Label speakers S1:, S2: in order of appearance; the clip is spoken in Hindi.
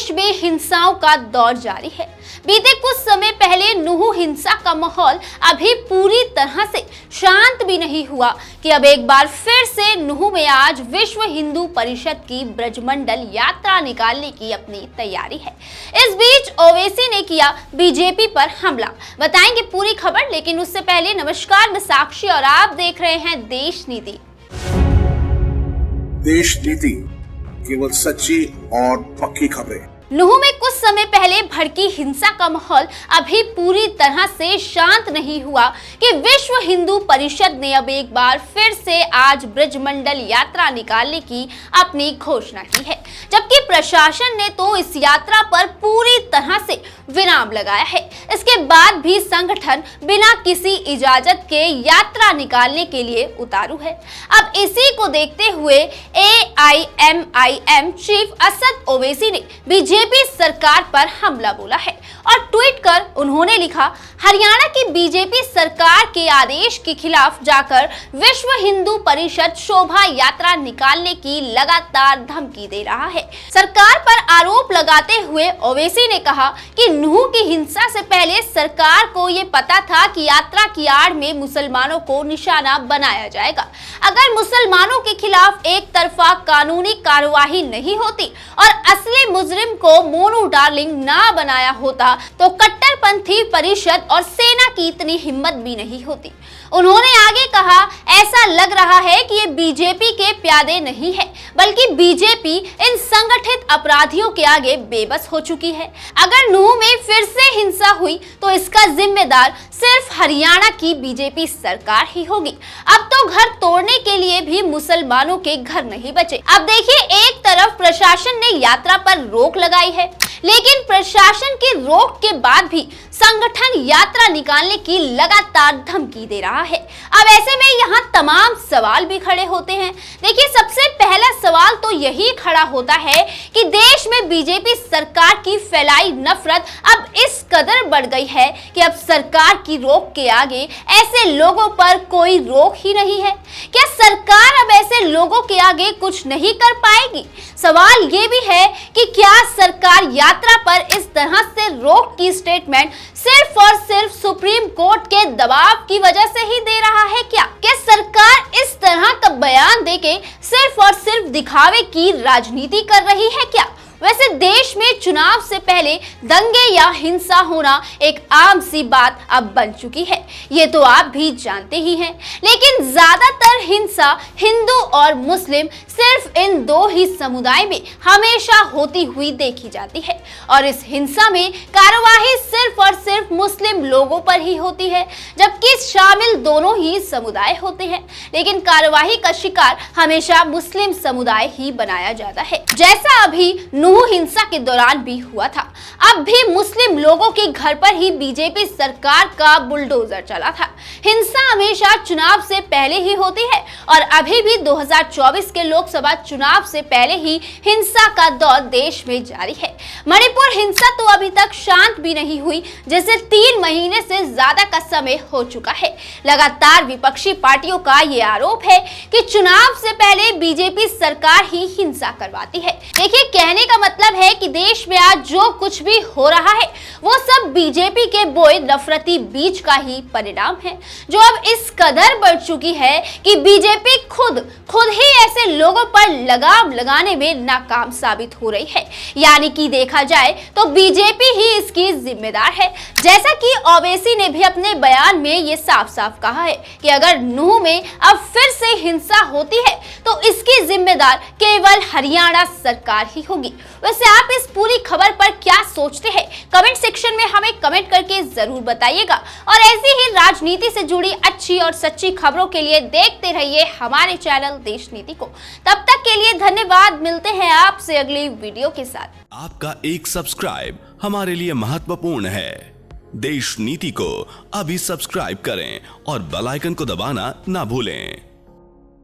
S1: देश में हिंसाओं का दौर जारी है। बीते कुछ समय पहले नूह हिंसा का माहौल अभी पूरी तरह से शांत भी नहीं हुआ कि अब एक बार फिर से नूह में आज विश्व हिंदू परिषद की ब्रजमंडल यात्रा निकालने की अपनी तैयारी है। इस बीच ओवैसी ने किया बीजेपी पर हमला। बताएंगे पूरी खबर, लेकिन उससे पहले नमस्कार, मैं साक्षी और आप देख रहे हैं देश नीति।
S2: देश नीति, केवल सच्ची और पक्की खबरें।
S1: नूह में कुछ समय पहले भड़की हिंसा का माहौल अभी पूरी तरह से शांत नहीं हुआ कि विश्व हिंदू परिषद ने अब एक बार फिर से आज ब्रजमंडल यात्रा निकालने की अपनी घोषणा की है, जबकि प्रशासन ने तो इस यात्रा पर पूरी तरह से विराम लगाया है। इसके बाद भी संगठन बिना किसी इजाजत के यात्रा निकालने के लिए उतारू है। अब इसी को देखते हुए AIMIM चीफ असद ओवैसी ने बीजेपी सरकार पर हमला बोला है और ट्वीट कर उन्होंने लिखा, हरियाणा की बीजेपी सरकार के आदेश के खिलाफ जाकर विश्व हिंदू परिषद शोभा यात्रा निकालने की लगातार धमकी दे रहा है। सरकार पर आरोप लगाते हुए ओवैसी ने कहा कि नूह की हिंसा से पहले सरकार को ये पता था कि यात्रा की आड़ में मुसलमानों को निशाना बनाया जाएगा। अगर मुसलमानों के खिलाफ एक तरफा कानूनी कार्यवाही नहीं होती और असली मुजरिम को मोनू डार्लिंग ना बनाया होता तो कट्टरपंथी परिषद और सेना की इतनी हिम्मत भी नहीं होती। उन्होंने आगे कहा, ऐसा लग रहा है कि ये बीजेपी के प्यादे नहीं है, बल्कि बीजेपी इन संगठित अपराधियों के आगे बेबस हो चुकी है। अगर नूह में फिर से हिंसा हुई तो इसका जिम्मेदार सिर्फ हरियाणा की बीजेपी सरकार ही होगी। अब तो घर तोड़ने के लिए भी मुसलमानों के घर नहीं बचे। अब देखिए, एक तरफ प्रशासन ने यात्रा पर रोक लगाई है, लेकिन प्रशासन की रोक के बाद भी संगठन यात्रा निकालने की लगातार धमकी दे रहा है। अब ऐसे में यहाँ तमाम सवाल भी खड़े होते हैं। देखिए, सबसे पहला सवाल तो यही खड़ा होता है कि देश में बीजेपी सरकार की फैलाई नफरत अब इस कदर बढ़ गई है कि अब सरकार की रोक के आगे ऐसे लोगों पर कोई रोक ही नहीं है। क्या सरकार अब ऐसे लोगों के आगे कुछ नहीं कर पाएगी? सवाल ये भी है कि क्या सरकार यात्रा पर इस तरह से रोक की स्टेटमेंट सिर्फ और सिर्फ सुप्रीम कोर्ट के दबाव की वजह से ही दे रहा है? क्या सरकार इस तरह का बयान देके सिर्फ और सिर्फ दिखावे की राजनीति कर रही है क्या? वैसे देश में चुनाव से पहले दंगे या हिंसा होना एक आम सी बात अब बन चुकी है, ये तो आप भी जानते ही हैं। लेकिन ज्यादातर हिंसा हिंदू और मुस्लिम सिर्फ इन दो ही समुदाय में हमेशा होती हुई देखी जाती है और इस हिंसा में कार्यवाही सिर्फ और सिर्फ मुस्लिम लोगों पर ही होती है, जबकि शामिल दोनों ही समुदाय होते हैं। लेकिन कार्यवाही का शिकार हमेशा मुस्लिम समुदाय ही बनाया जाता है, जैसा अभी नूह हिंसा के दौरान भी हुआ था। अब भी मुस्लिम लोगों के घर पर ही बीजेपी सरकार का बुलडोजर चला था। हिंसा हमेशा चुनाव से पहले ही होती है और अभी भी 2024 के लोकसभा चुनाव से पहले ही हिंसा का दौर देश में जारी है। मणिपुर हिंसा तो अभी तक शांत भी नहीं हुई, जिसे 3 महीने से ज्यादा का समय हो चुका है। लगातार विपक्षी पार्टियों का ये आरोप है कि चुनाव से पहले बीजेपी सरकार ही हिंसा करवाती है। देखिए, कहने का मतलब है कि देश में आज जो कुछ भी हो रहा है वो सब बीजेपी के बोए नफरती बीज का ही परिणाम है, जो अब इस कदर बढ़ चुकी है कि बीजेपी खुद ही ऐसे लोगों पर लगाम लगाने में नाकाम साबित हो रही है। यानी कि देखा जाए तो बीजेपी ही इसकी जिम्मेदार है। जैसा कि ओवैसी ने भी अपने बयान में ये साफ साफ कहा है कि अगर नूह में अब फिर से हिंसा होती है तो इसकी जिम्मेदार केवल हरियाणा सरकार ही होगी। वैसे आप इस पूरी खबर पर क्या सोचते हैं? कमेंट सेक्शन में हमें कमेंट करके जरूर बताइएगा और ऐसी ही राजनीति से जुड़ी अच्छी और सच्ची खबरों के लिए देखते रहिए हमारे चैनल देश नीति को। तब तक के लिए धन्यवाद। मिलते हैं आपसे अगली वीडियो के साथ।
S3: आपका एक सब्सक्राइब हमारे लिए महत्वपूर्ण है। देश नीति को अभी सब्सक्राइब करें और बेल आइकन को दबाना ना भूलें।